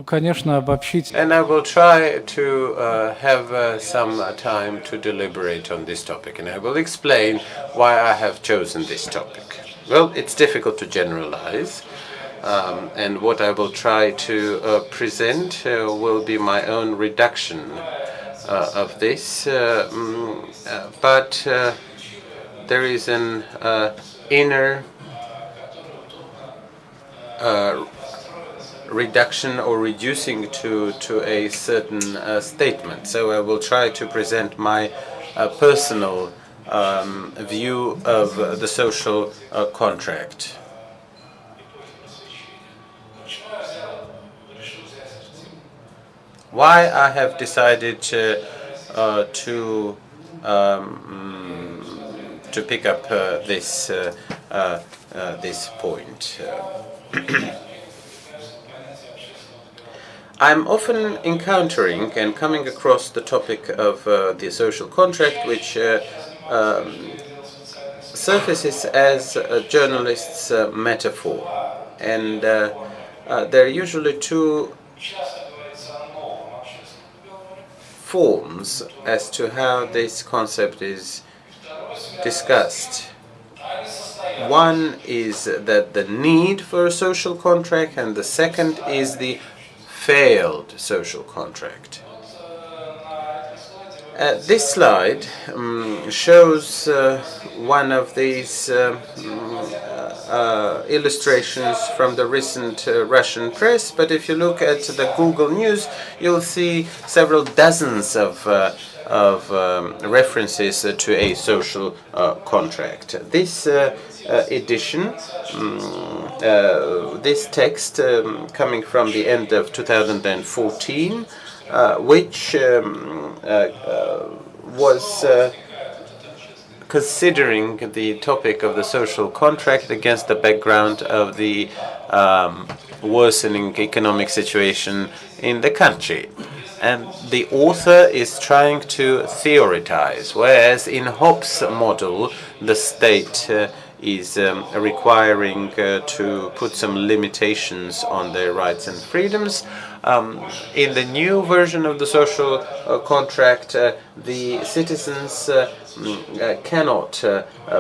конечно, обобщить. And I will try to have some time to deliberate on this topic, and I will explain why I have chosen this topic. Well, it's difficult to generalize, and what I will try to present will be my own reduction of this, but there is an inner reduction or reducing to a certain statement. So I will try to present my personal view of the social contract. Why I have decided to pick up this point. I'm often encountering and coming across the topic of the social contract, which surfaces as a journalist's metaphor. And there are usually two forms as to how this concept is discussed. One is that the need for a social contract, and the second is the failed social contract. This slide shows one of these illustrations from the recent Russian press, but if you look at the Google News, you'll see several dozens of references to a social contract. This edition, this text coming from the end of 2014, which was considering the topic of the social contract against the background of the worsening economic situation in the country. And the author is trying to theorize, whereas in Hobbes' model, the state is requiring to put some limitations on their rights and freedoms. In the new version of the social contract, the citizens cannot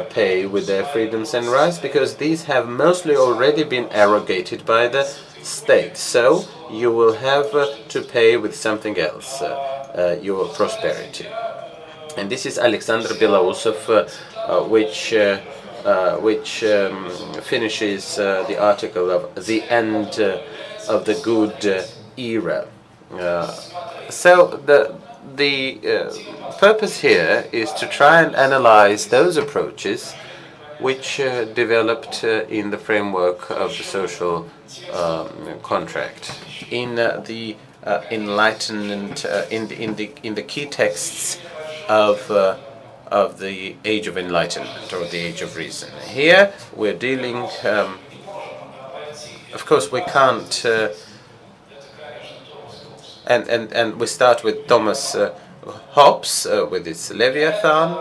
pay with their freedoms and rights because these have mostly already been arrogated by the state. So you will have to pay with something else, your prosperity. And this is Alexander Belousov, which finishes the article of the end of the good era. So the purpose here is to try and analyze those approaches which developed in the framework of the social contract in the Enlightenment, in the key texts of the Age of Enlightenment or the Age of Reason. Here we're dealing, of course, we can't. And we start with Thomas Hobbes with his Leviathan,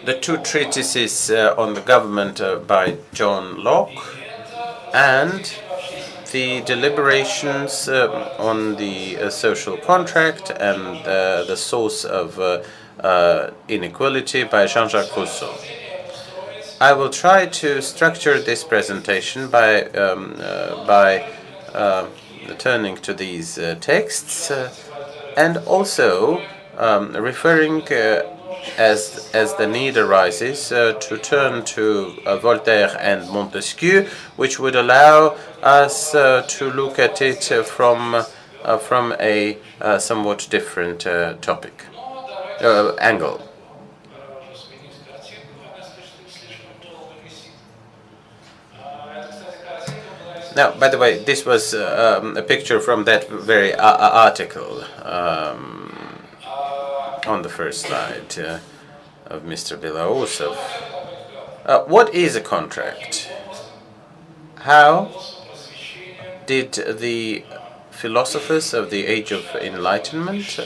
the two treatises on the government by John Locke, and the deliberations on the social contract and the source of inequality by Jean-Jacques Rousseau. I will try to structure this presentation by turning to these texts and also referring as the need arises to turn to Voltaire and Montesquieu, which would allow us to look at it from a somewhat different topic angle. Now, by the way, this was a picture from that very article on the first slide of Mr. Belousov. What is a contract? How did the philosophers of the Age of Enlightenment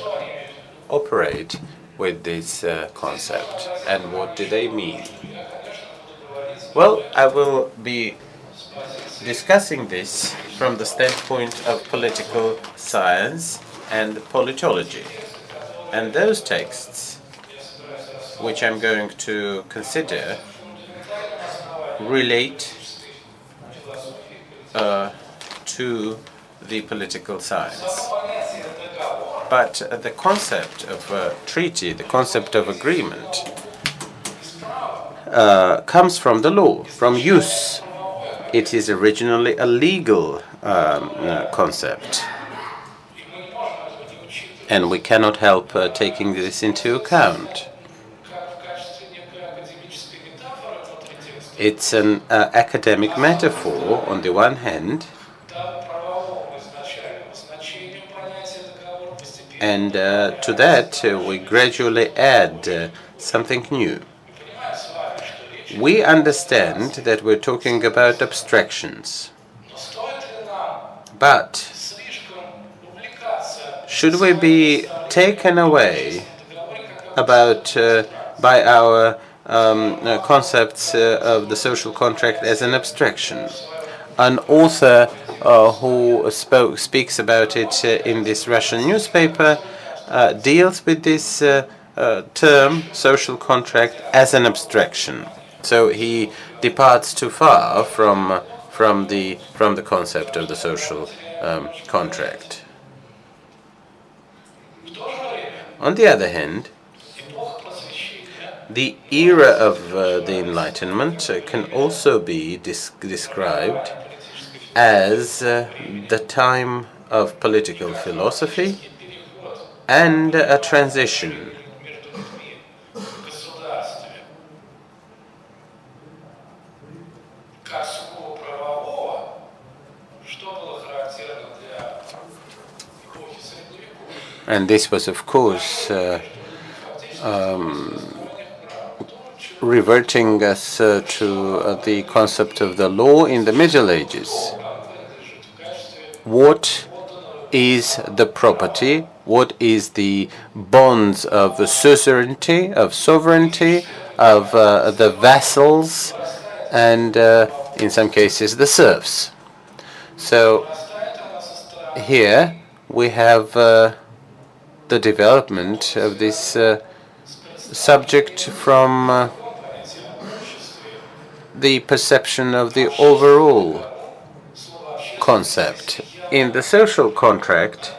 operate with this concept, and what do they mean? Well, I will be discussing this from the standpoint of political science and politology. And those texts, which I'm going to consider, relate to the political science. But the concept of treaty, the concept of agreement, comes from the law, from use. It is originally a legal concept. And we cannot help taking this into account. It's an academic metaphor on the one hand, and to that we gradually add something new. We understand that we're talking about abstractions, but should we be taken away by our concepts of the social contract as an abstraction? An author who speaks about it in this Russian newspaper deals with this term, social contract, as an abstraction. So he departs too far from the concept of the social contract. On the other hand, the era of the Enlightenment can also be described as the time of political philosophy and a transition. And this was, of course, reverting us to the concept of the law in the Middle Ages. What is the property? What is the bonds of the suzerainty, of the vassals, and in some cases the serfs? So here we have the development of this subject from the perception of the overall concept. In the social contract,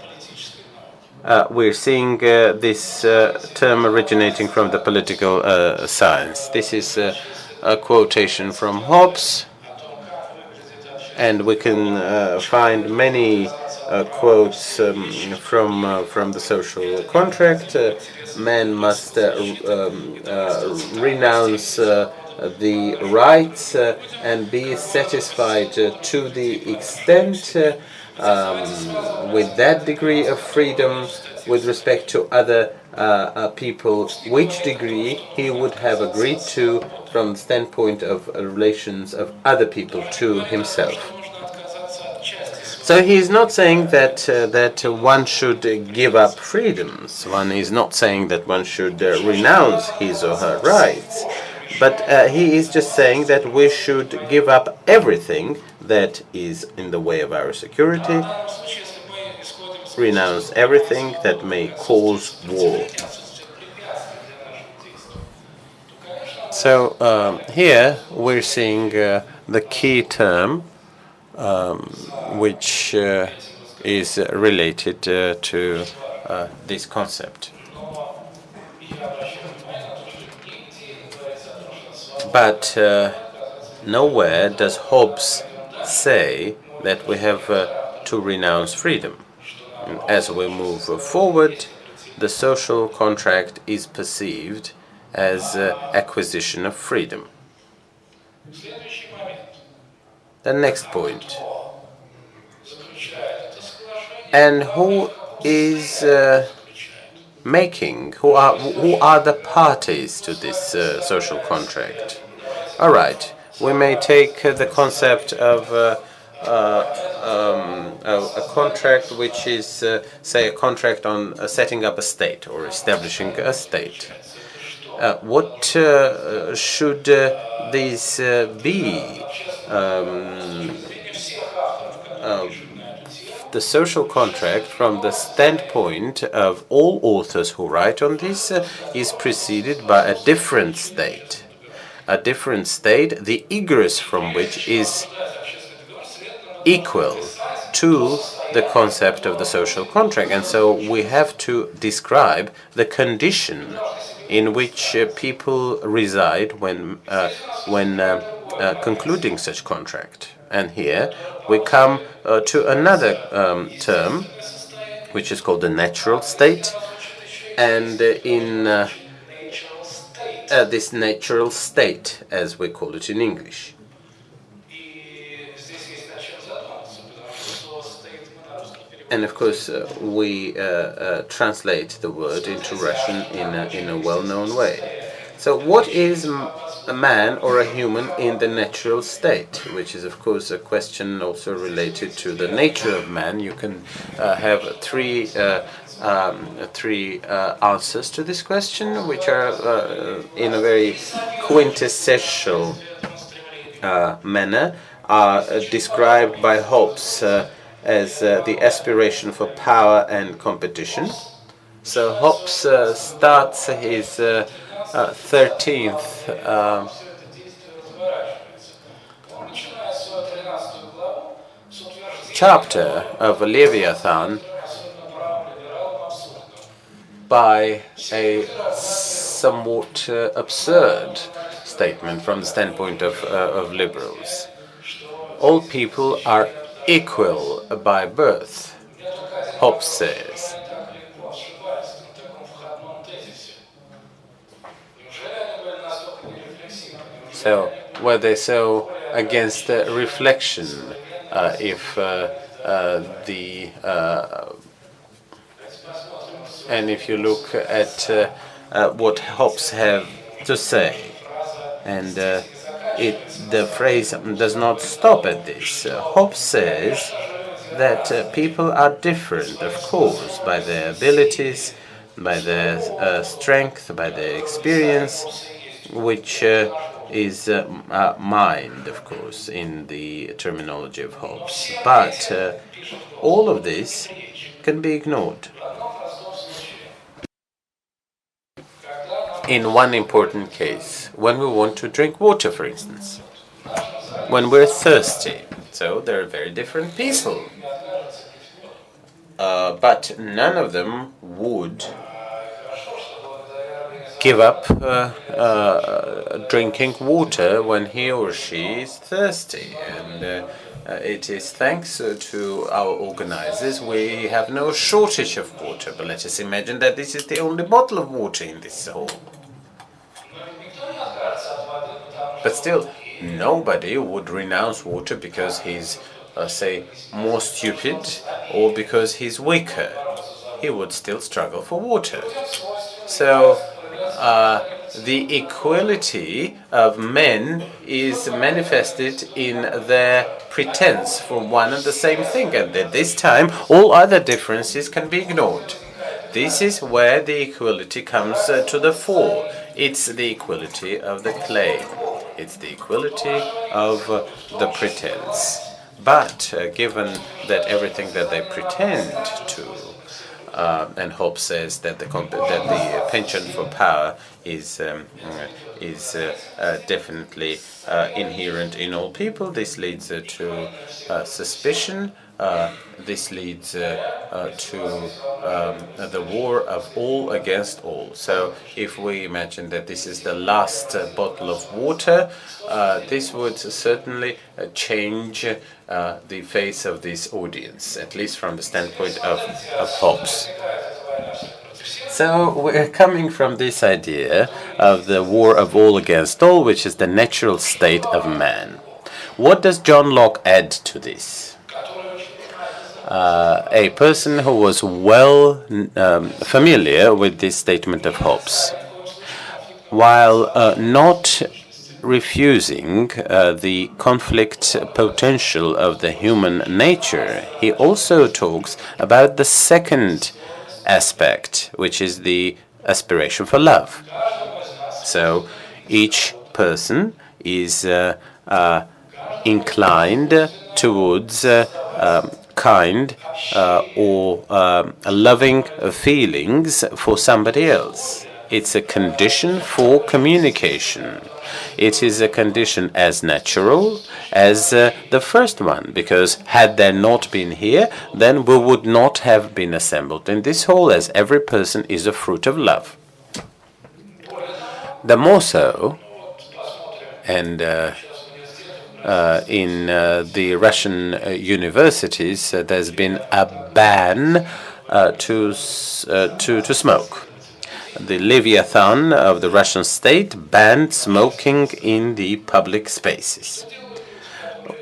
we're seeing this term originating from the political science. This is a quotation from Hobbes, and we can find many quotes from the social contract. Man must renounce the rights and be satisfied to the extent with that degree of freedom with respect to other people, which degree he would have agreed to from the standpoint of relations of other people to himself. So he is not saying that one should give up freedoms. One is not saying that one should renounce his or her rights. But he is just saying that we should give up everything that is in the way of our security, renounce everything that may cause war. So here we're seeing the key term which is related to this concept. But nowhere does Hobbes say that we have to renounce freedom. And as we move forward, the social contract is perceived as acquisition of freedom. The next point. And who is who are the parties to this social contract? All right, we may take the concept of a contract which is, say, a contract on setting up a state or establishing a state. What should these be? the social contract from the standpoint of all authors who write on this is preceded by a different state. A different state, the egress from which is equal to the concept of the social contract. And so we have to describe the condition in which people reside when concluding such contract. And here we come to another term, which is called the natural state. And in this natural state, as we call it in English. And of course, we translate the word into Russian in a well-known way. So what is a man or a human in the natural state? Which is, of course, a question also related to the nature of man. You can have three answers to this question, which are in a very quintessential manner, are described by Hobbes as the aspiration for power and competition. So Hobbes starts his 13th chapter of Leviathan by a somewhat absurd statement from the standpoint of liberals. All people are equal by birth, Hobbes says. So were they so against reflection and if you look at what Hobbes have to say, and the phrase does not stop at this. Hobbes says that people are different, of course, by their abilities, by their strength, by their experience, which is mind, of course, in the terminology of Hobbes. But all of this can be ignored in one important case, when we want to drink water, for instance, when we're thirsty. So there are very different people, but none of them would give up drinking water when he or she is thirsty. And it is thanks to our organizers we have no shortage of water. But let us imagine that this is the only bottle of water in this hall. But still, nobody would renounce water because he's, say, more stupid or because he's weaker. He would still struggle for water. So the equality of men is manifested in their pretense for one and the same thing, and at this time all other differences can be ignored. This is where the equality comes to the fore. It's the equality of the claim. It's the equality of the pretense. But given that everything that they pretend to, and Hobbes says that the penchant for power is definitely inherent in all people, this leads to suspicion. This leads to the war of all against all. So if we imagine that this is the last bottle of water, this would certainly change the face of this audience, at least from the standpoint of Hobbes. So we're coming from this idea of the war of all against all, which is the natural state of man. What does John Locke add to this? A person who was well familiar with this statement of Hobbes, while not refusing the conflict potential of the human nature, he also talks about the second aspect, which is the aspiration for love. So each person is inclined towards kind or loving feelings for somebody else. It's a condition for communication. It is a condition as natural as the first one, because had there not been here, then we would not have been assembled in this hall, as every person is a fruit of love. The more so, and in the Russian universities, there's been a ban to smoke. The Leviathan of the Russian state banned smoking in the public spaces.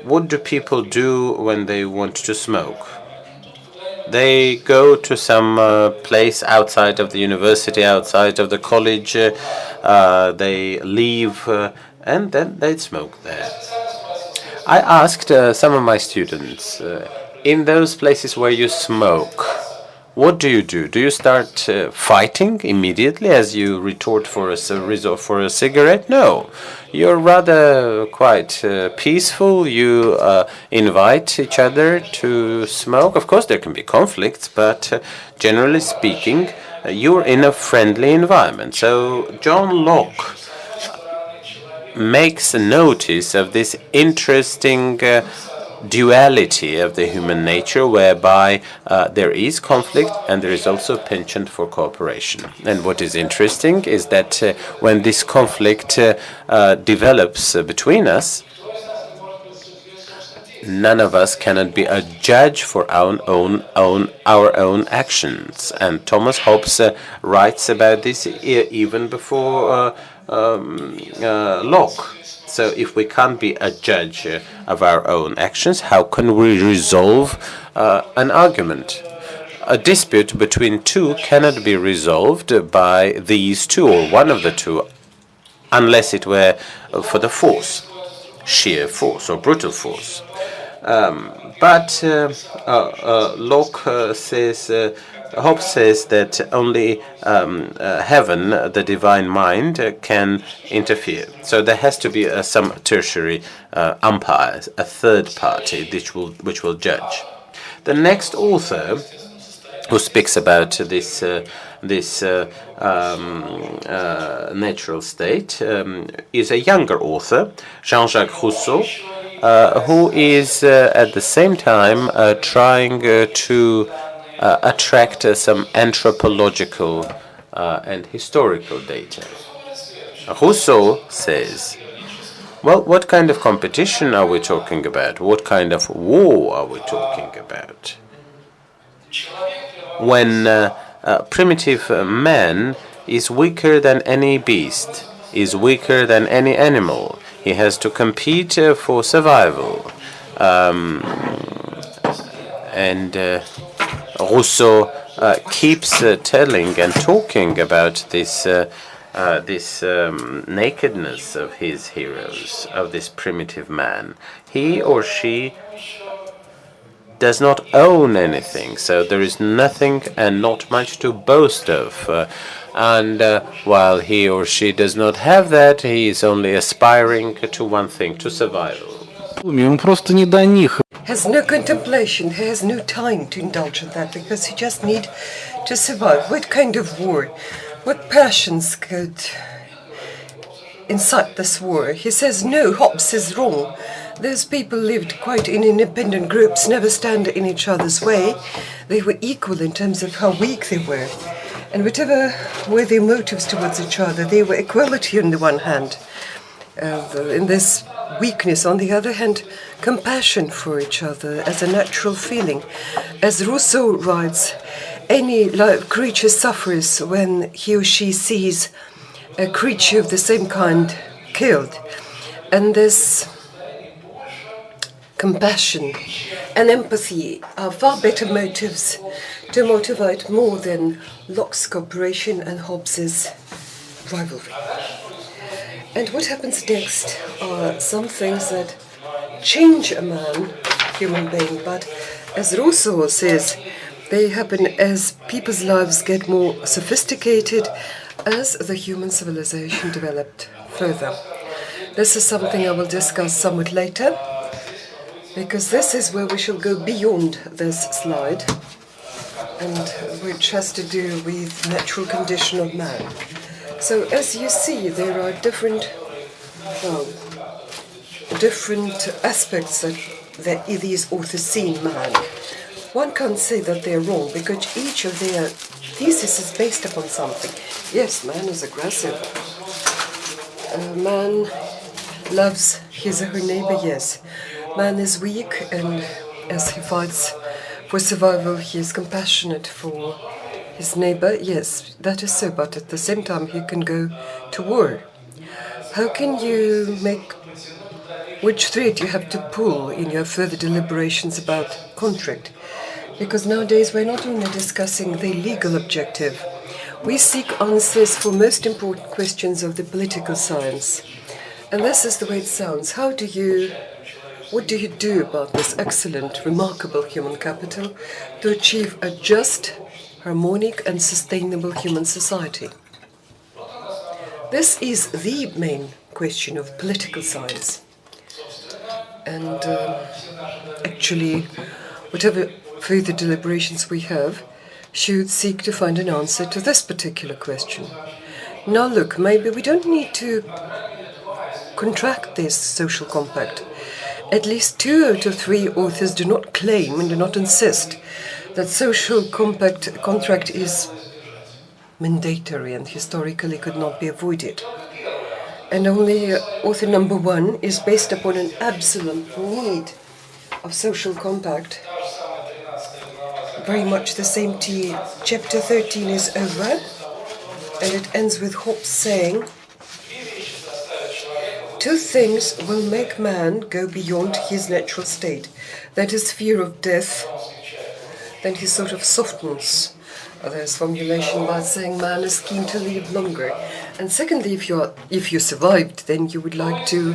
What do people do when they want to smoke? They go to some place outside of the university, outside of the college. They leave and then they smoke there. I asked some of my students, in those places where you smoke, what do you do? Do you start fighting immediately as you retort for a cigarette? No. You're rather quite peaceful. You invite each other to smoke. Of course, there can be conflicts, but generally speaking, you're in a friendly environment. So John Locke makes a notice of this interesting duality of the human nature, whereby there is conflict and there is also penchant for cooperation. And what is interesting is that when this conflict develops between us, none of us cannot be a judge for our own actions. And Thomas Hobbes writes about this even before Locke. So if we can't be a judge of our own actions, how can we resolve an argument? A dispute between two cannot be resolved by these two or one of the two, unless it were for the force, sheer force or brutal force. But Locke says, Hobbes says that only heaven, the divine mind, can interfere. So there has to be some tertiary umpire, a third party, which will judge. The next author who speaks about this natural state is a younger author, Jean-Jacques Rousseau, who is at the same time trying to attract some anthropological and historical data. Rousseau says, well, what kind of competition are we talking about? What kind of war are we talking about? When primitive man is weaker than any beast, is weaker than any animal, he has to compete for survival. Rousseau keeps telling and talking about this nakedness of his heroes, of this primitive man. He or she does not own anything, so there is nothing and not much to boast of. While he or she does not have that, he is only aspiring to one thing, to survival. Has no contemplation, he has no time to indulge in that, because he just needs to survive. What kind of war? What passions could incite this war? He says, no, Hobbes is wrong. Those people lived quite in independent groups, never stand in each other's way. They were equal in terms of how weak they were. And whatever were their motives towards each other, they were equality on the one hand. In this weakness, on the other hand, compassion for each other as a natural feeling. As Rousseau writes, any creature suffers when he or she sees a creature of the same kind killed. And this compassion and empathy are far better motives to motivate more than Locke's cooperation and Hobbes's rivalry. And what happens next are some things that change a man, human being, but as Rousseau says, they happen as people's lives get more sophisticated, as the human civilization developed further. This is something I will discuss somewhat later. because this is where we shall go beyond this slide, and which has to do with natural condition of man. So as you see, there are different aspects that these authors see in man. One can't say that they're wrong, because each of their thesis is based upon something. Yes, man is aggressive. Man loves his or her neighbor, yes. Man is weak, and as he fights for survival, he is compassionate for his neighbor, yes, that is so, but at the same time he can go to war. How can you make which thread you have to pull in your further deliberations about contract? Because nowadays we're not only discussing the legal objective, we seek answers for most important questions of the political science. And this is the way it sounds. What do you do about this excellent, remarkable human capital to achieve a just, harmonic and sustainable human society? This is the main question of political science. And actually, whatever further deliberations we have should seek to find an answer to this particular question. Now look, maybe we don't need to contract this social compact. At least 2 out of 3 authors do not claim and do not insist that social contract is mandatory and historically could not be avoided. And only author number 1 is based upon an absolute need of social compact. Very much the same tea. Chapter 13 is over, and it ends with Hobbes saying, 2 things will make man go beyond his natural state. That is fear of death. Then he sort of softens this formulation by saying man is keen to live longer. And secondly, if you survived, then you would like to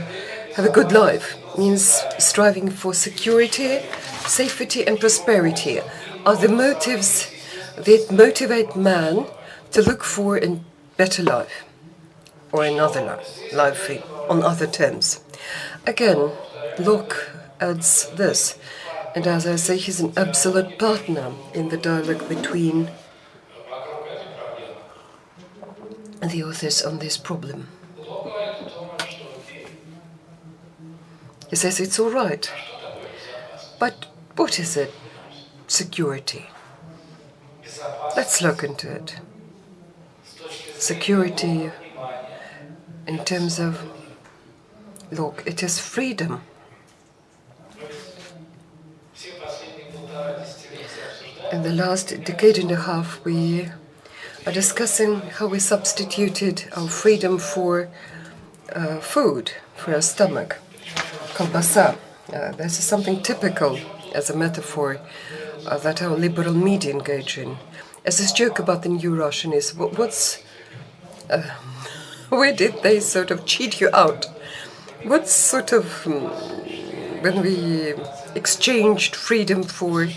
have a good life. Means striving for security, safety and prosperity are the motives that motivate man to look for a better life, or another life on other terms. Again, Locke adds this, and as I say, he's an absolute partner in the dialogue between the authors on this problem. He says it's all right, but what is it? Security. Let's look into it. Security, in terms of Locke, it is freedom. In the last decade and a half, we are discussing how we substituted our freedom for food, for our stomach. Kolbasa. This is something typical as a metaphor that our liberal media engage in. As this joke about the new Russian is, where did they sort of cheat you out? What sort of, when we exchanged freedom for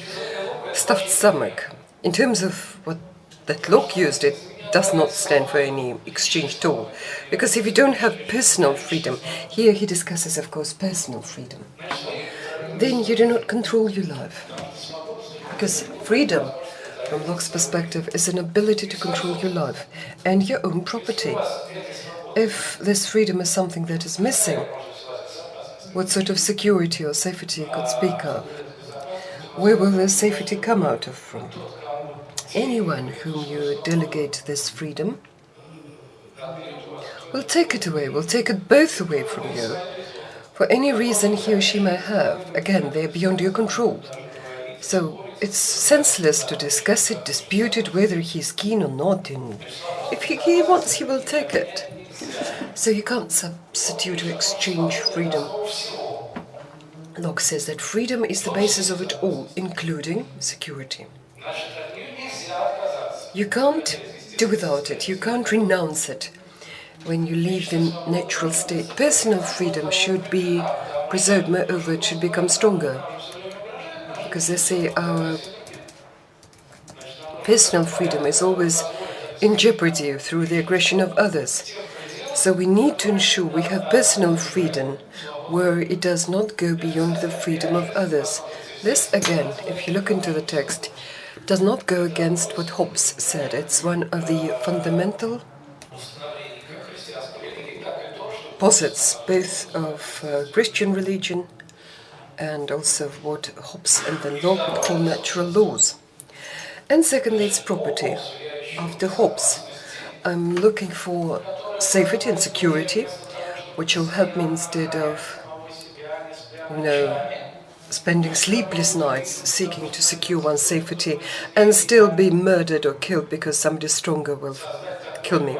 stuffed stomach, in terms of what that Locke used, it does not stand for any exchange at all. Because if you don't have personal freedom, here he discusses, of course, personal freedom, then you do not control your life. Because freedom, from Locke's perspective, is an ability to control your life and your own property. If this freedom is something that is missing, what sort of security or safety you could speak of? Where will this safety come out of from? Anyone whom you delegate this freedom will take it away, will take it both away from you, for any reason he or she may have. Again, they're beyond your control. So it's senseless to discuss it, dispute it, whether he's keen or not, and if he wants, he will take it. So you can't substitute or exchange freedom. Locke says that freedom is the basis of it all, including security. You can't do without it, you can't renounce it. When you leave the natural state, personal freedom should be preserved, moreover it should become stronger. Because they say our personal freedom is always in jeopardy through the aggression of others. So we need to ensure we have personal freedom where it does not go beyond the freedom of others. This, again, if you look into the text, does not go against what Hobbes said. It's one of the fundamental posits, both of Christian religion and also what Hobbes and then Locke would call natural laws. And secondly, it's property. After Hobbes, I'm looking for safety and security, which will help me instead of, spending sleepless nights seeking to secure one's safety and still be murdered or killed because somebody stronger will kill me.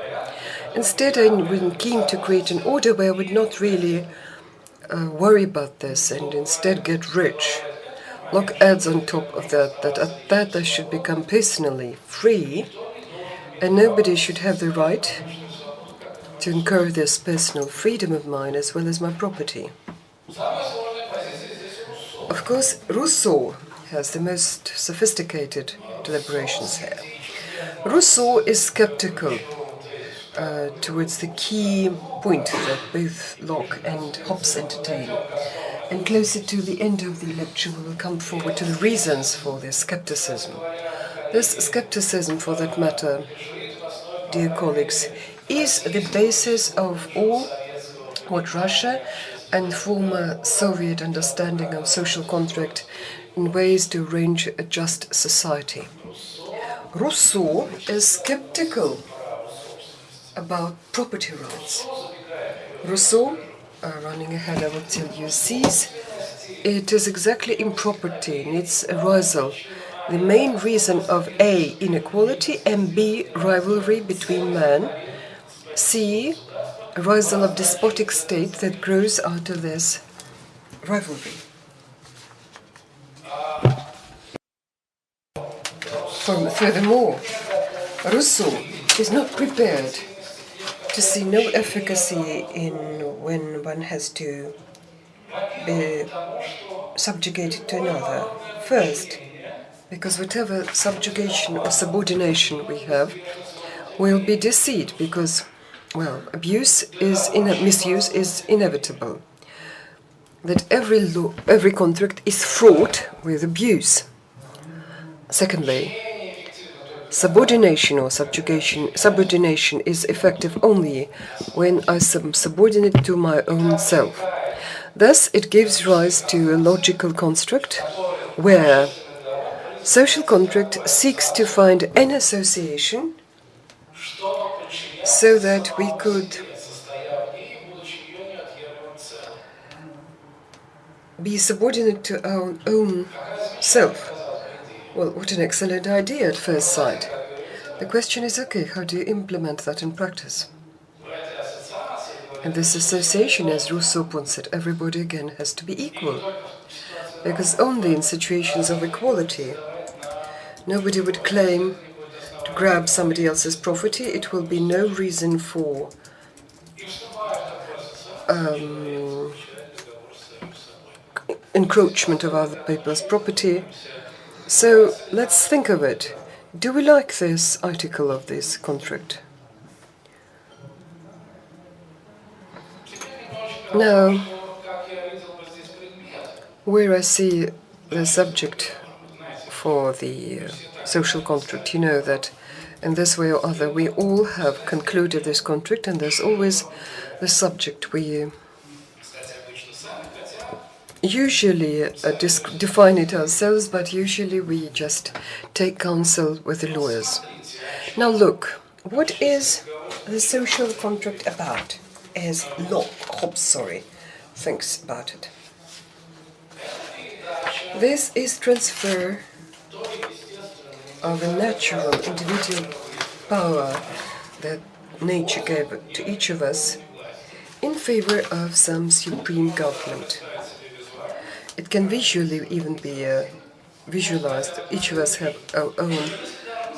Instead, I'm keen to create an order where I would not really worry about this and instead get rich. Locke adds on top of that at that I should become personally free and nobody should have the right to incur this personal freedom of mine as well as my property. Of course, Rousseau has the most sophisticated deliberations here. Rousseau is skeptical towards the key point that both Locke and Hobbes entertain. And closer to the end of the lecture, we will come forward to the reasons for this skepticism. This skepticism, for that matter, dear colleagues, is the basis of all what Russia and former Soviet understanding of social contract in ways to arrange a just society. Rousseau is skeptical about property rights. Rousseau, running ahead I will tell you, sees it is exactly in property, in its arousal, the main reason of A, inequality, and B, rivalry between men, C, arousal of despotic state that grows out of this rivalry. Furthermore, Rousseau is not prepared to see no efficacy in when one has to be subjugated to another. First, because whatever subjugation or subordination we have will be deceit, because, misuse is inevitable. That every contract is fraught with abuse. Secondly, subordination or subordination is effective only when I am subordinate to my own self. Thus, it gives rise to a logical construct where social contract seeks to find an association so that we could be subordinate to our own self. Well, what an excellent idea at first sight. The question is, okay, how do you implement that in practice? And this association, as Rousseau puts it, everybody again has to be equal. Because only in situations of equality, nobody would claim to grab somebody else's property. It will be no reason for encroachment of other people's property. So let's think of it. Do we like this article of this contract? Now, where I see the subject for the social contract, you know that in this way or other we all have concluded this contract, and there's always the subject. We usually define it ourselves, but usually we just take counsel with the lawyers. Now look, what is the social contract about, as Hobbes thinks about it? This is transfer of a natural individual power that nature gave to each of us in favor of some supreme government. It can visually even be visualized. Each of us have our own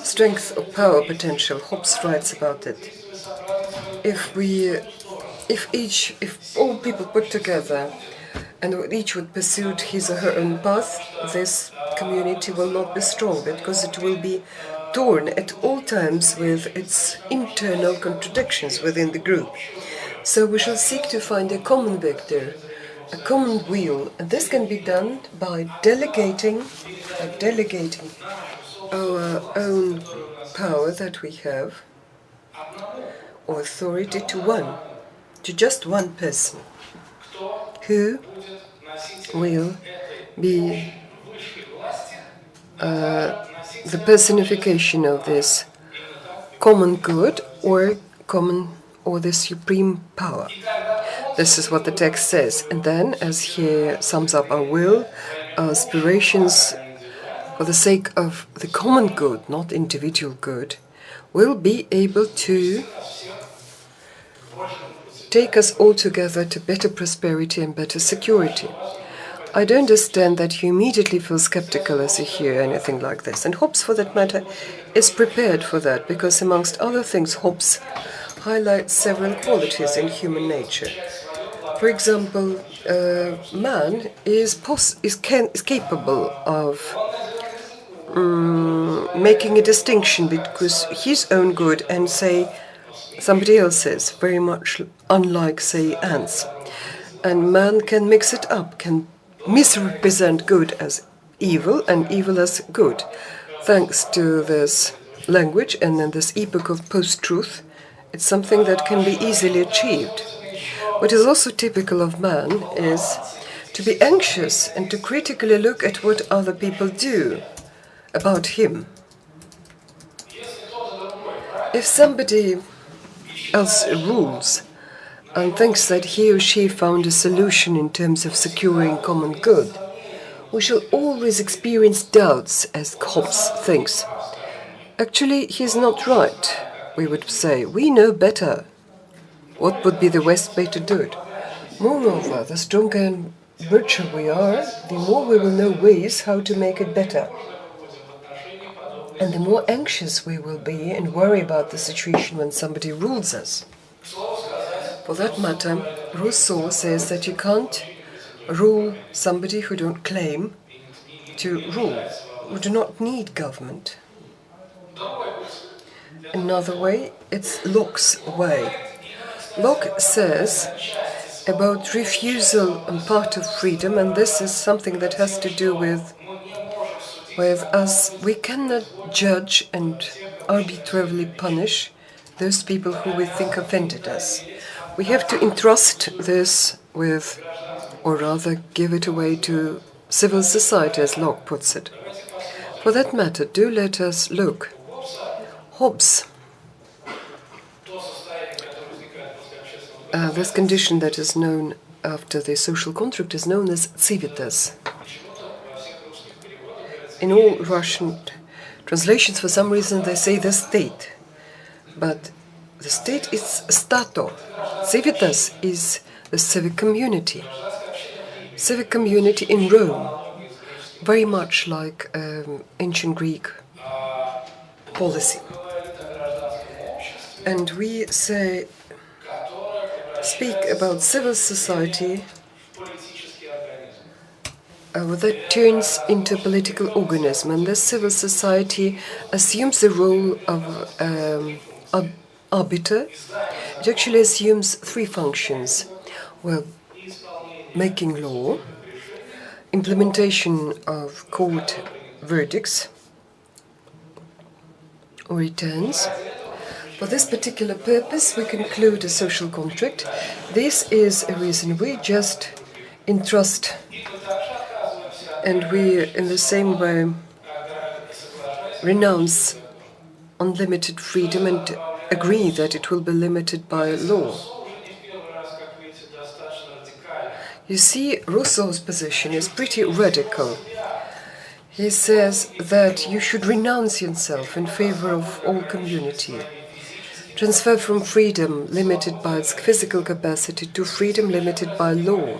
strength or power potential. Hobbes writes about it. If all people put together and each would pursue his or her own path, this community will not be strong because it will be torn at all times with its internal contradictions within the group. So we shall seek to find a common vector a common will, and this can be done by delegating our own power that we have, or authority, to just one person, who will be the personification of this common good or the supreme power. This is what the text says. And then, as he sums up our will, our aspirations for the sake of the common good, not individual good, will be able to take us all together to better prosperity and better security. I do understand that you immediately feel skeptical as you hear anything like this, and Hobbes, for that matter, is prepared for that, because amongst other things, Hobbes highlights several qualities in human nature. For example, man is capable of making a distinction between his own good and, say, somebody else's, very much unlike, say, ants. And man can mix it up, can misrepresent good as evil and evil as good. Thanks to this language and in this epoch of post-truth, it's something that can be easily achieved. What is also typical of man is to be anxious and to critically look at what other people do about him. If somebody else rules and thinks that he or she found a solution in terms of securing common good, we shall always experience doubts, as Hobbes thinks. Actually, he's not right, we would say. We know better. What would be the best way to do it? Moreover, the stronger and richer we are, the more we will know ways how to make it better. And the more anxious we will be and worry about the situation when somebody rules us. For that matter, Rousseau says that you can't rule somebody who don't claim to rule, who do not need government. Another way, it's Locke's way. Locke says about refusal on part of freedom, and this is something that has to do with us. We cannot judge and arbitrarily punish those people who we think offended us. We have to entrust this with, or rather give it away to civil society, as Locke puts it. For that matter, do let us look. Hobbes, this condition that is known after the social contract is known as civitas. In all Russian translations, for some reason, they say the state. But the state is stato. Civitas is the civic community. Civic community in Rome, very much like ancient Greek policy. And we speak about civil society that turns into a political organism, and this civil society assumes the role of arbiter. It actually assumes three functions: well, making law, implementation of court verdicts or returns. For this particular purpose, we conclude a social contract. This is a reason we just entrust, and we, in the same way, renounce unlimited freedom and agree that it will be limited by law. You see, Rousseau's position is pretty radical. He says that you should renounce yourself in favor of all community. Transfer from freedom limited by its physical capacity to freedom limited by law.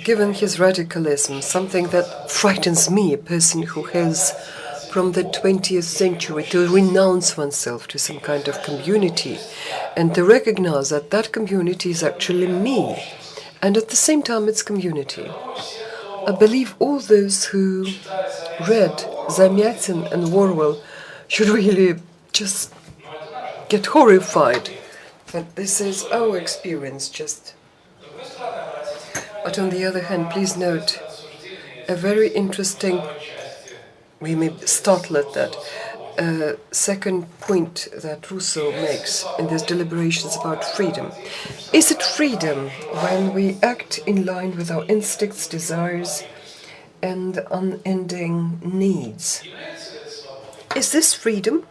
Given his radicalism, something that frightens me, a person who has from the 20th century to renounce oneself to some kind of community and to recognize that that community is actually me, and at the same time it's community. I believe all those who read Zamyatin and Orwell should really just get horrified But this is our experience just. But on the other hand, please note a very interesting, we may startle at that, second point that Rousseau makes in these deliberations about freedom. Is it freedom when we act in line with our instincts, desires, and unending needs? Is this freedom?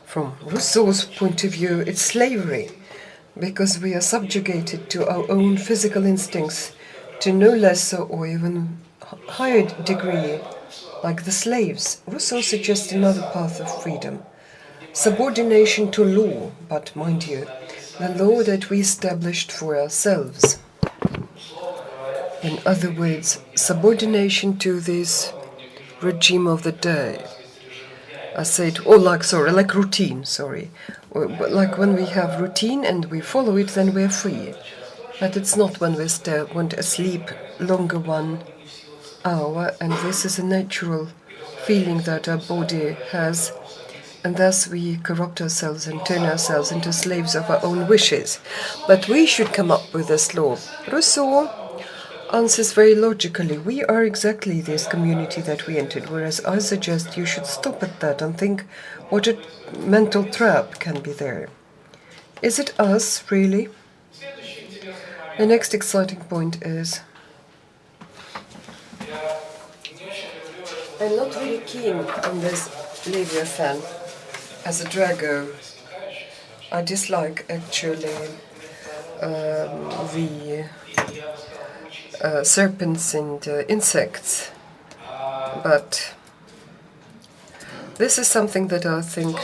From Rousseau's point of view, it's slavery, because we are subjugated to our own physical instincts to no lesser or even higher degree, like the slaves. Rousseau suggests another path of freedom, subordination to law, but mind you, the law that we established for ourselves. In other words, subordination to this regime of the day. I said, like routine, like when we have routine and we follow it, then we're free. But it's not when we want to sleep longer 1 hour, and this is a natural feeling that our body has, and thus we corrupt ourselves and turn ourselves into slaves of our own wishes. But we should come up with this law. Rousseau answers very logically. We are exactly this community that we entered, whereas I suggest you should stop at that and think what a mental trap can be there. Is it us, really? The next exciting point is I'm not really keen on this Leviathan as a Drago. I dislike actually the serpents and insects, but this is something that I think,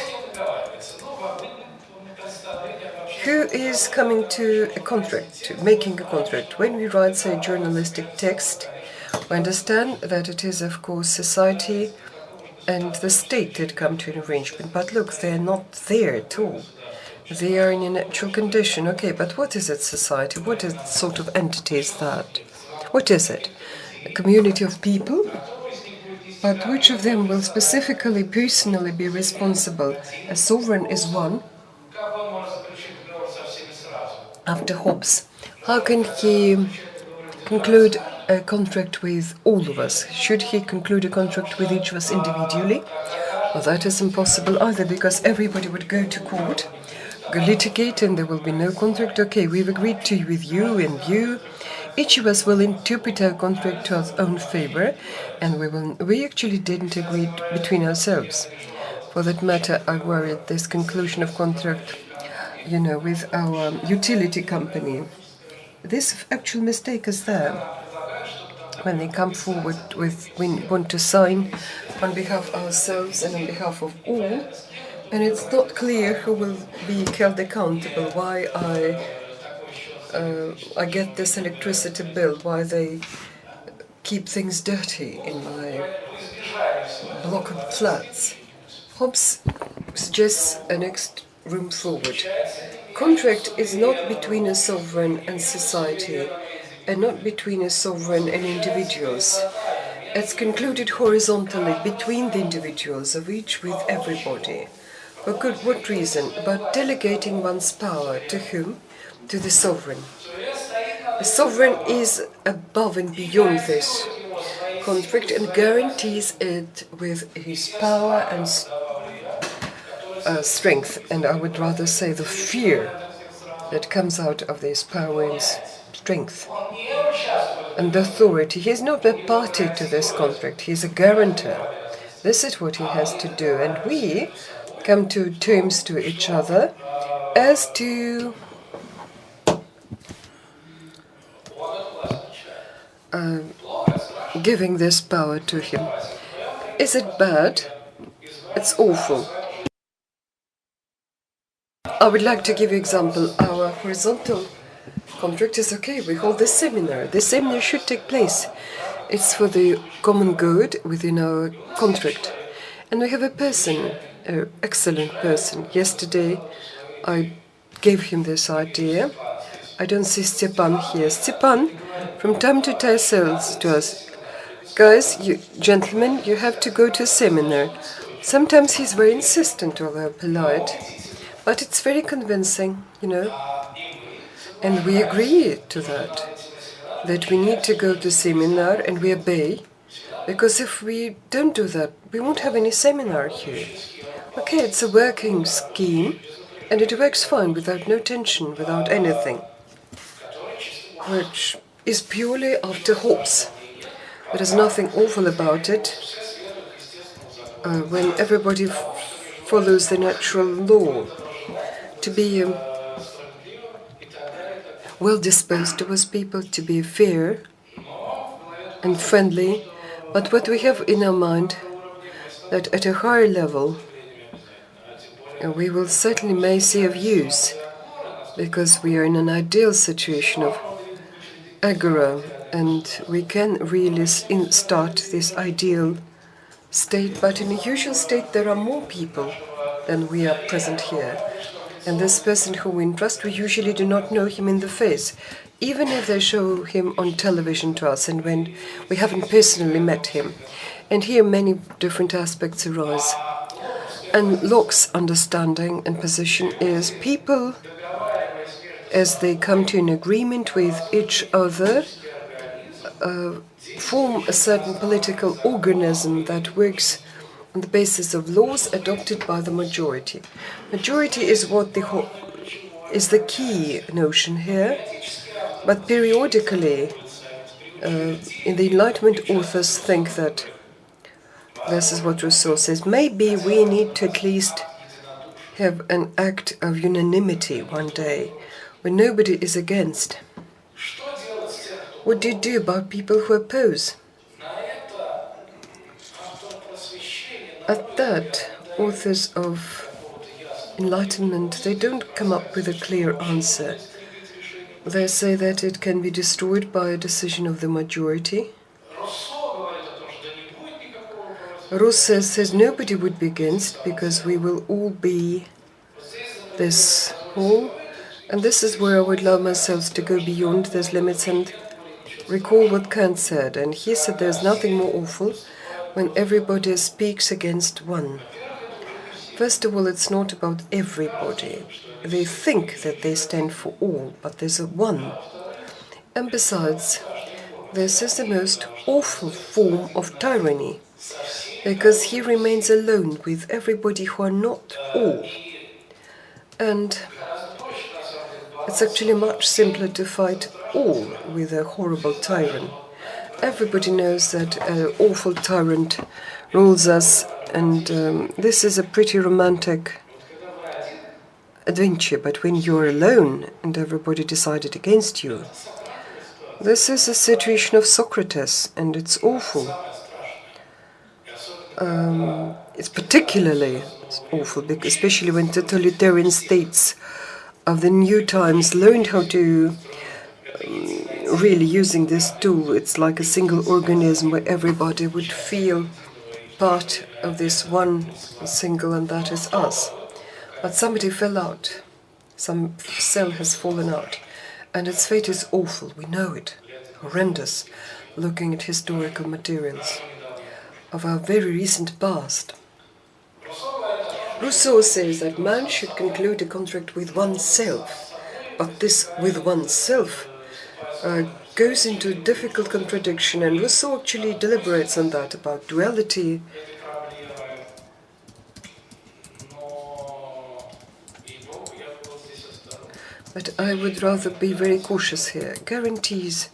who is coming to a contract, making a contract? When we write, say, journalistic text, we understand that it is, of course, society and the state that come to an arrangement, but look, they're not there at all. They are in a natural condition. Okay, but what is it, society? What is sort of entity is that? What is it? A community of people? But which of them will specifically, personally be responsible? A sovereign is one. After Hobbes, how can he conclude a contract with all of us? Should he conclude a contract with each of us individually? Well, that is impossible either, because everybody would go to court, litigate, and there will be no contract. Okay, we've agreed to with you and you. Each of us will interpret our contract to our own favor, and we actually didn't agree between ourselves. For that matter, I worry at this conclusion of contract, with our utility company. This actual mistake is there. When they come forward with, we want to sign on behalf of ourselves and on behalf of all, and it's not clear who will be held accountable, why I get this electricity bill, why they keep things dirty in my block of flats. Hobbes suggests a next room forward. Contract is not between a sovereign and society, and not between a sovereign and individuals. It's concluded horizontally between the individuals of each with everybody. For what reason? But delegating one's power to whom? To the sovereign. The sovereign is above and beyond this contract and guarantees it with his power and strength, and I would rather say the fear that comes out of this power and strength and authority. He is not a party to this contract, he is a guarantor. This is what he has to do, and we come to terms to each other as to giving this power to him. Is it bad? It's awful. I would like to give you an example. Our horizontal contract is okay. We hold this seminar. This seminar should take place. It's for the common good within our contract. And we have a person, an excellent person. Yesterday I gave him this idea. I don't see Stepan here. Stepan, from time to time, says to us, guys, you gentlemen, you have to go to a seminar. Sometimes he's very insistent, although polite, but it's very convincing, and we agree to that we need to go to seminar and we obey, because if we don't do that, we won't have any seminar here. Okay, it's a working scheme, and it works fine without no tension, without anything, which is purely after Hobbes. There is nothing awful about it when everybody follows the natural law. To be well disposed towards people, to be fair and friendly, but what we have in our mind that at a higher level we will certainly may see of use, because we are in an ideal situation of agora, and we can really start this ideal state, but in a usual state there are more people than we are present here. And this person who we entrust, we usually do not know him in the face, even if they show him on television to us and when we haven't personally met him. And here many different aspects arise. And Locke's understanding and position is people, as they come to an agreement with each other, form a certain political organism that works on the basis of laws adopted by the majority. Majority is is the key notion here, but periodically in the Enlightenment authors think that this is what Rousseau says. Maybe we need to at least have an act of unanimity one day when nobody is against. What do you do about people who oppose? At that, authors of Enlightenment, they don't come up with a clear answer. They say that it can be destroyed by a decision of the majority. Rousseau says nobody would be against, because we will all be this whole. And this is where I would allow myself to go beyond those limits and recall what Kant said. And he said there's nothing more awful when everybody speaks against one. First of all, it's not about everybody. They think that they stand for all, but there's a one. And besides, this is the most awful form of tyranny, because he remains alone with everybody who are not all. And it's actually much simpler to fight all with a horrible tyrant. Everybody knows that an awful tyrant rules us, and this is a pretty romantic adventure, but when you're alone and everybody decided against you, this is a situation of Socrates, and it's awful. It's particularly awful, especially when totalitarian states of the new times learned how to really using this tool. It's like a single organism where everybody would feel part of this one single, and that is us. But somebody fell out. Some cell has fallen out. And its fate is awful. We know it. Horrendous. Looking at historical materials of our very recent past. Rousseau says that man should conclude a contract with oneself. But this with oneself goes into difficult contradiction, and Rousseau actually deliberates on that, about duality. But I would rather be very cautious here. Guarantees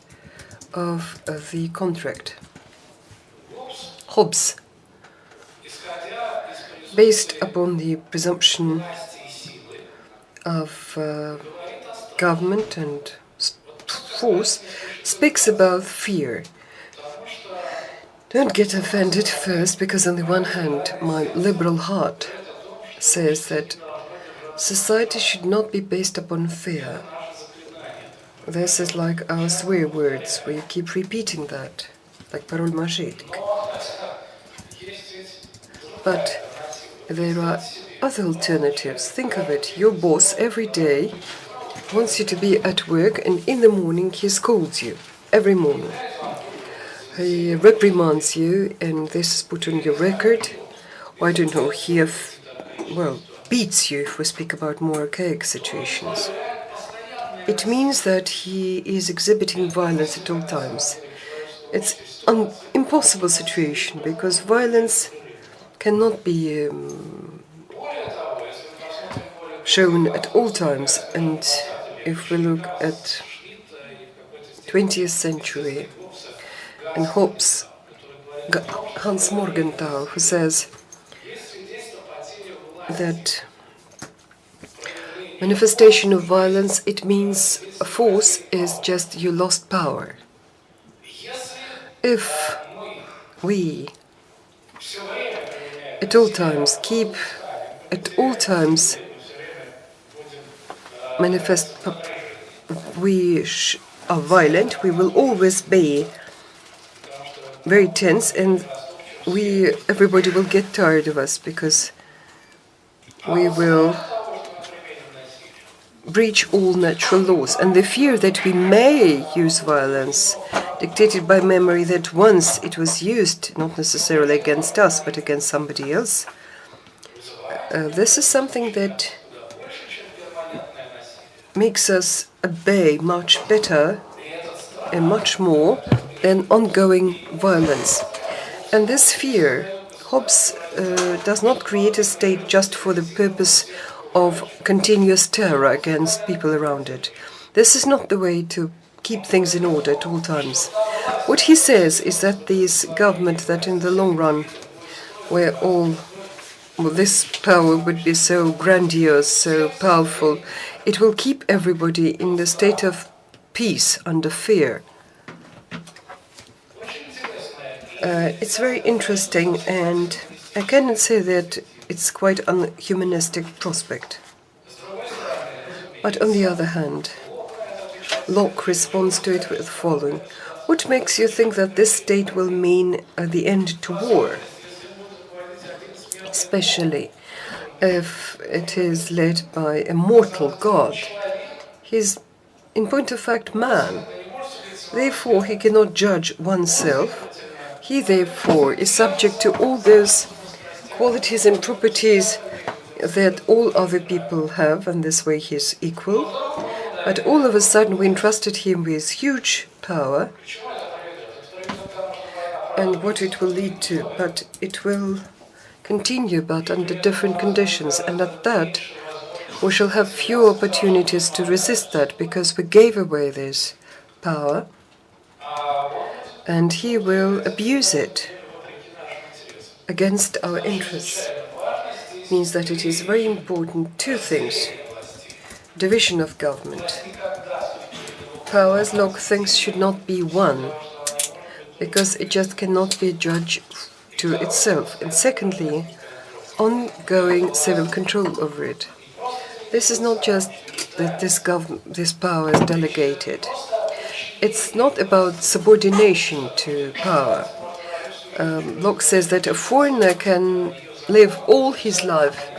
of the contract. Hobbes, based upon the presumption of government and force, speaks about fear. Don't get offended first, because on the one hand, my liberal heart says that society should not be based upon fear. This is like our swear words, where you keep repeating that, like parole magique. But there are other alternatives. Think of it. Your boss every day wants you to be at work, and in the morning he scolds you. Every morning. He reprimands you, and this is put on your record. I don't know, beats you if we speak about more archaic situations. It means that he is exhibiting violence at all times. It's an impossible situation because violence cannot be shown at all times. And if we look at 20th century and Hobbes, Hans Morgenthau, who says that manifestation of violence, it means a force is just you lost power. If we at all times are violent, we will always be very tense, and everybody will get tired of us because we will breach all natural laws. And the fear that we may use violence, dictated by memory that once it was used, not necessarily against us, but against somebody else, this is something that makes us obey much better and much more than ongoing violence. And this fear, Hobbes does not create a state just for the purpose of continuous terror against people around it. This is not the way to keep things in order at all times. What he says is that this government that in the long run, where this power would be so grandiose, so powerful, it will keep everybody in the state of peace under fear. It's very interesting, and I cannot say that it's quite a humanistic prospect. But on the other hand, Locke responds to it with the following: what makes you think that this state will mean the end to war? Especially if it is led by a mortal god. He's, in point of fact, man. Therefore, he cannot judge oneself. He, therefore, is subject to all those qualities and properties that all other people have, and this way he is equal. But all of a sudden we entrusted him with huge power, and what it will lead to, but it will continue, but under different conditions, and at that we shall have few opportunities to resist that, because we gave away this power, and he will abuse it against our interests. It means that it is very important, two things: division of government. Power, as Locke thinks, should not be one, because it just cannot be judged to itself. And secondly, ongoing civil control over it. This is not just that this power is delegated. It's not about subordination to power. Locke says that a foreigner can live all his life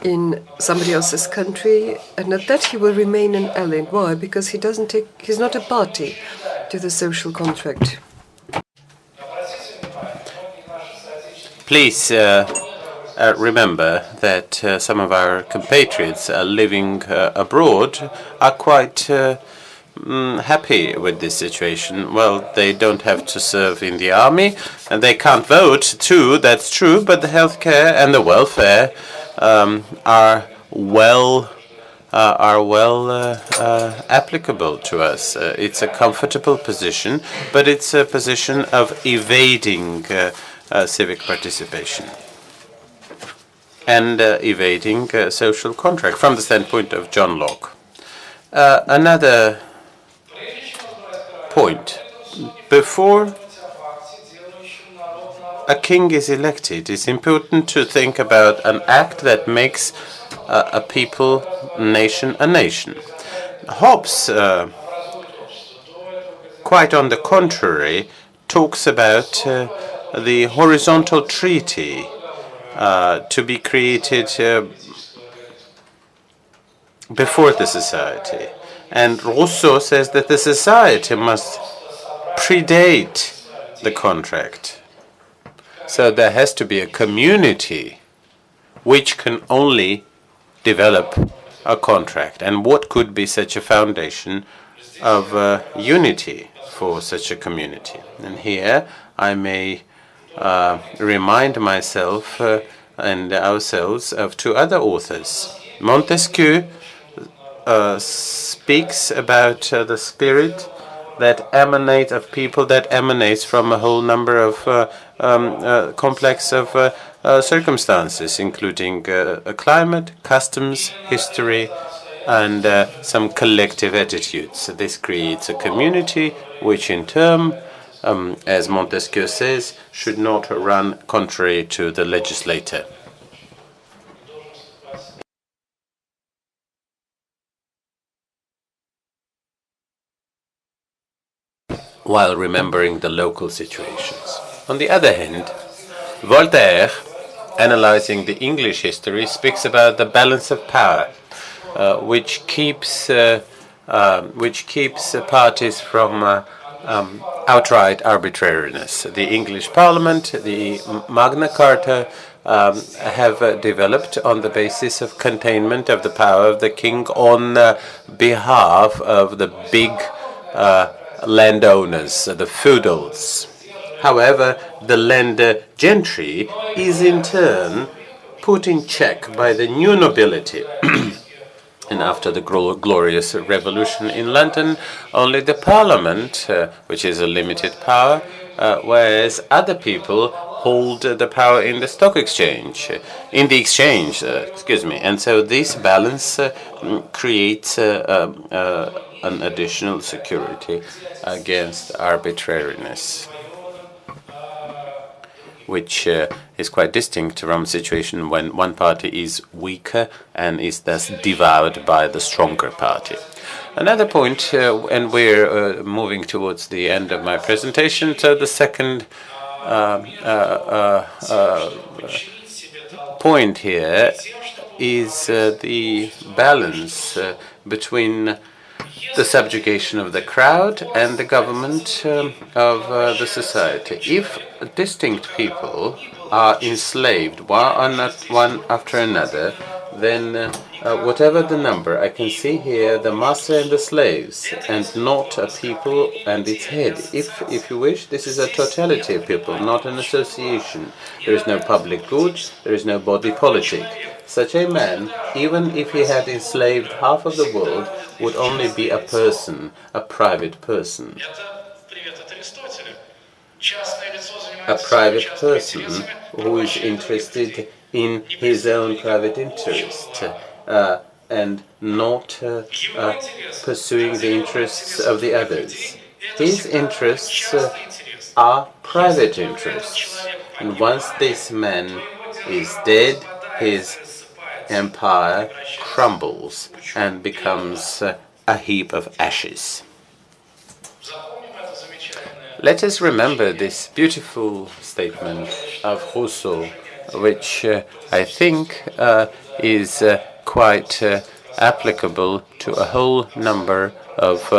in somebody else's country, and at that he will remain an alien. Why? Because he's not a party to the social contract. Please remember that some of our compatriots living abroad are quite happy with this situation. Well, they don't have to serve in the army, and they can't vote too, that's true, but the healthcare and the welfare are well applicable to us. It's a comfortable position, but it's a position of evading civic participation and evading social contract from the standpoint of John Locke. Another point: before a king is elected, it's important to think about an act that makes a people, nation, a nation. Hobbes, quite on the contrary, talks about the horizontal treaty to be created before the society. And Rousseau says that the society must predate the contract. So there has to be a community which can only develop a contract. And what could be such a foundation of unity for such a community? And here I may remind myself and ourselves of two other authors. Montesquieu speaks about the spirit that emanates of people, that emanates from a whole number of complex of circumstances, including a climate, customs, history, and some collective attitudes. So this creates a community which in turn, as Montesquieu says, should not run contrary to the legislator. While remembering the local situations. On the other hand, Voltaire, analyzing the English history, speaks about the balance of power, which keeps parties from outright arbitrariness. The English Parliament, the Magna Carta, have developed on the basis of containment of the power of the king on behalf of the big landowners, the feudals. However, the landed gentry is in turn put in check by the new nobility. And after the glorious revolution in London, only the parliament, which is a limited power, whereas other people hold the power in the stock exchange, And so this balance creates an additional security against arbitrariness, which is quite distinct from a situation when one party is weaker and is thus devoured by the stronger party. Another point, and we're moving towards the end of my presentation, so the second point here is the balance between the subjugation of the crowd and the government of the society. If distinct people are enslaved one after another, then whatever the number, I can see here the master and the slaves, and not a people and its head. If you wish, this is a totality of people, not an association. There is no public good, there is no body politic. Such a man, even if he had enslaved half of the world, would only be a person, a private person. A private person who is interested in his own private interest and not pursuing the interests of the others. His interests are private interests, and once this man is dead, his empire crumbles and becomes a heap of ashes. Let us remember this beautiful statement of Rousseau, which I think is quite applicable to a whole number of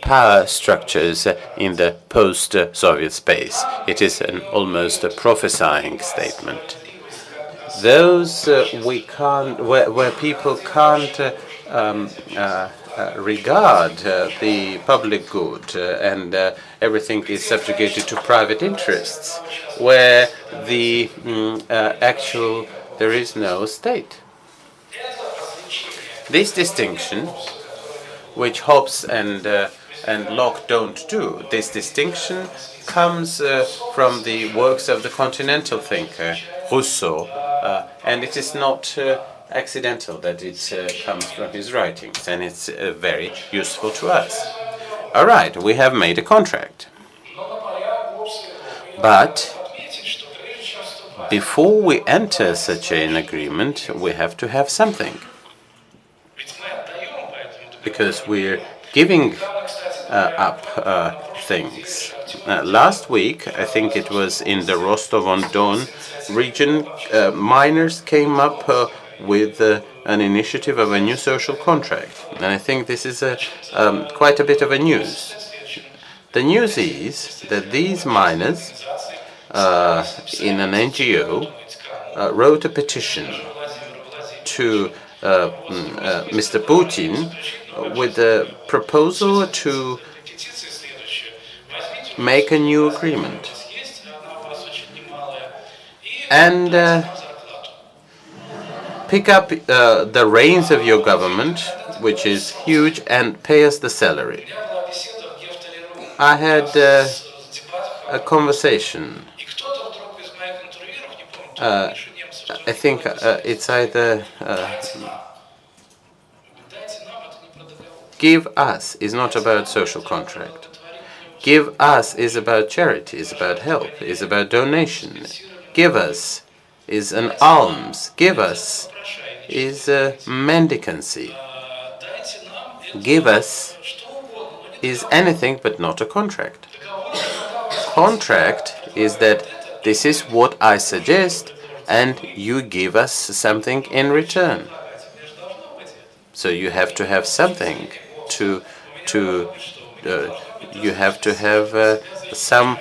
power structures in the post-Soviet space. It is an almost a prophesying statement. Those where people can't regard the public good and everything is subjugated to private interests, where there is no state. This distinction, which Hobbes and Locke don't do, this distinction comes from the works of the continental thinker Rousseau, and it is not accidental that it comes from his writings, and it's very useful to us. All right, we have made a contract. But before we enter such an agreement, we have to have something. Because we're giving up things. Last week, I think it was in the Rostov-on-Don region, miners came up with an initiative of a new social contract. And I think this is quite a bit of a news. The news is that these miners in an NGO wrote a petition to Mr. Putin with a proposal to make a new agreement and pick up the reins of your government, which is huge, and pay us the salary. I had a conversation. I think it's either give us is not about social contract. Give us is about charity, is about help, is about donation. Give us is an alms. Give us is mendicancy. Give us is anything but not a contract. Contract is that this is what I suggest and you give us something in return. So you have to have something to you have to have some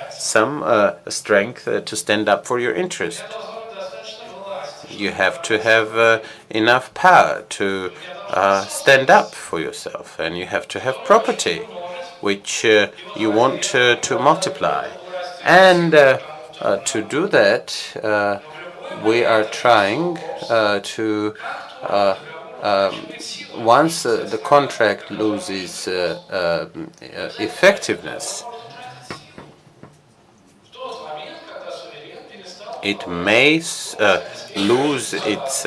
strength to stand up for your interest. You have to have enough power to stand up for yourself, and you have to have property, which you want to multiply. And to do that, we are trying to, once the contract loses effectiveness, it may lose its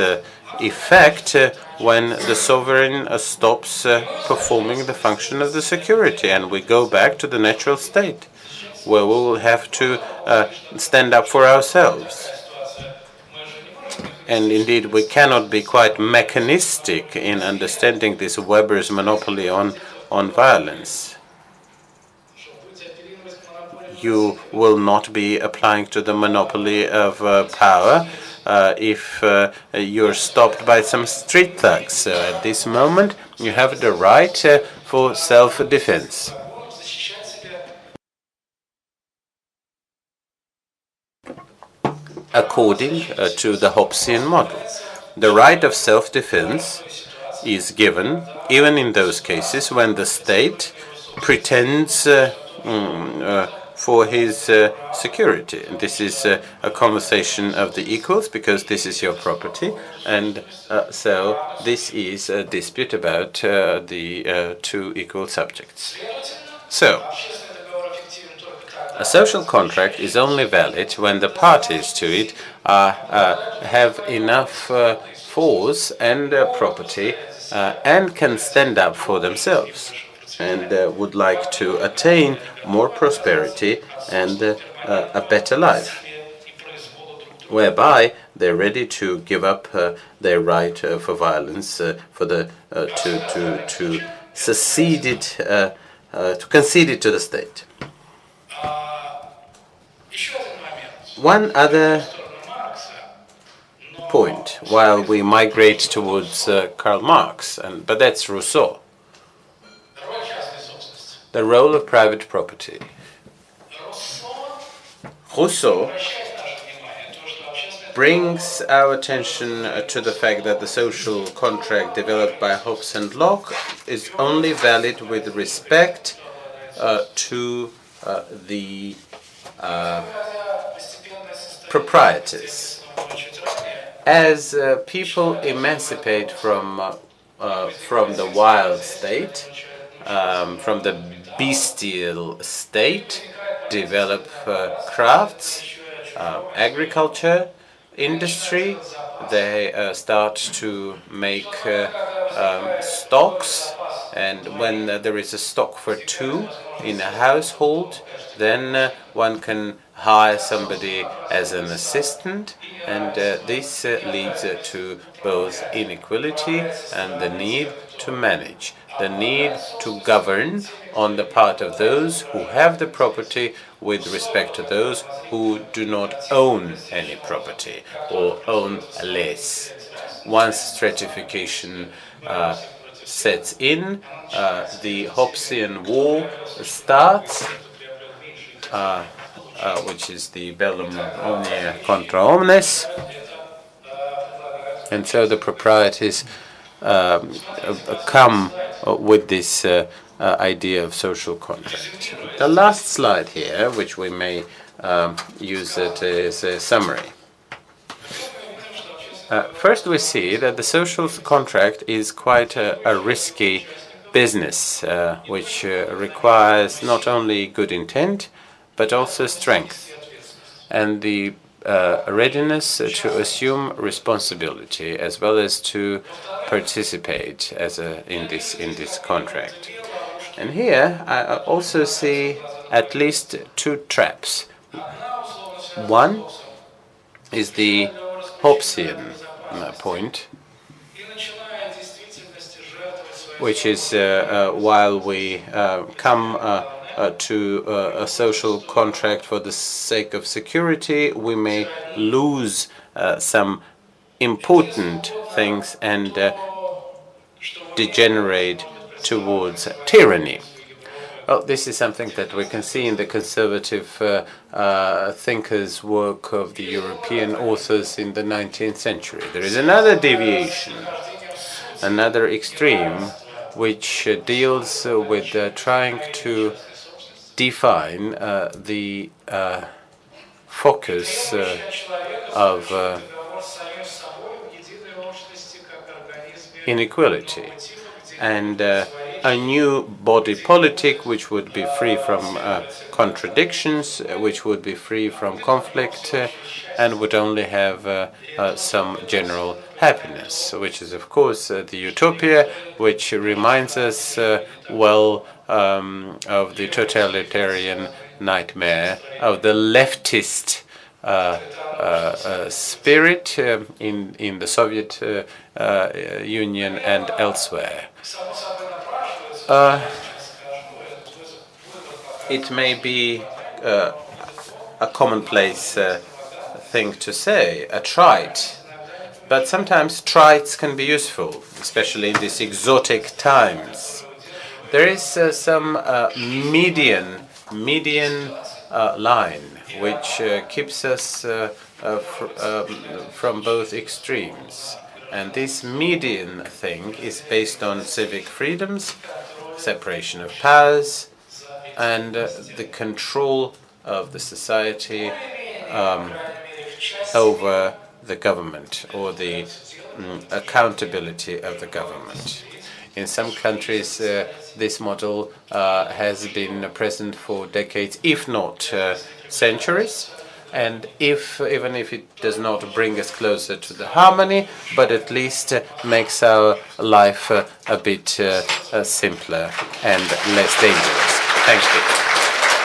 effect when the sovereign stops performing the function of the security, and we go back to the natural state, where we will have to stand up for ourselves. And indeed, we cannot be quite mechanistic in understanding this Weber's monopoly on violence. You will not be applying to the monopoly of power if you're stopped by some street thugs. So at this moment, you have the right for self-defense. According to the Hobbesian model, the right of self-defense is given even in those cases when the state pretends for his security. And this is a conversation of the equals, because this is your property, and so this is a dispute about the two equal subjects. So, a social contract is only valid when the parties to it have enough force and property and can stand up for themselves, and would like to attain more prosperity and a better life, whereby they're ready to give up their right for violence, for the to secede it, to concede it to the state. One other point, while we migrate towards Karl Marx, but that's Rousseau. The role of private property. Rousseau brings our attention to the fact that the social contract developed by Hobbes and Locke is only valid with respect to the proprietors. As people emancipate from the wild state, from the bestial state, develop crafts, agriculture, industry, they start to make stocks, and when there is a stock for two in a household, then one can hire somebody as an assistant, and this leads to both inequality and the need to manage, the need to govern on the part of those who have the property with respect to those who do not own any property or own less. Once stratification sets in, the Hobbesian war starts, which is the bellum omnia contra omnes, And so the proprieties come with this idea of social contract. The last slide here, which we may use it as a summary. First, we see that the social contract is quite a risky business, which requires not only good intent, but also strength and the readiness to assume responsibility as well as to participate in this contract. And here I also see at least two traps. One is the Hobbesian point, which is while we come to a social contract for the sake of security, we may lose some important things and degenerate towards tyranny. Well, this is something that we can see in the conservative thinkers' work of the European authors in the 19th century. There is another deviation, another extreme, which deals with trying to define the focus of inequality and a new body politic which would be free from contradictions, which would be free from conflict, and would only have some general happiness, which is of course the utopia, which reminds us well of the totalitarian nightmare of the leftist spirit in the Soviet Union and elsewhere. It may be a commonplace thing to say, a trite, but sometimes trites can be useful, especially in these exotic times. There is some median line which keeps us from both extremes. And this median thing is based on civic freedoms, separation of powers, and the control of the society over the government, or the accountability of the government. In some countries, this model has been present for decades, if not centuries. And even if it does not bring us closer to the harmony, but at least makes our life a bit simpler and less dangerous. Thank you.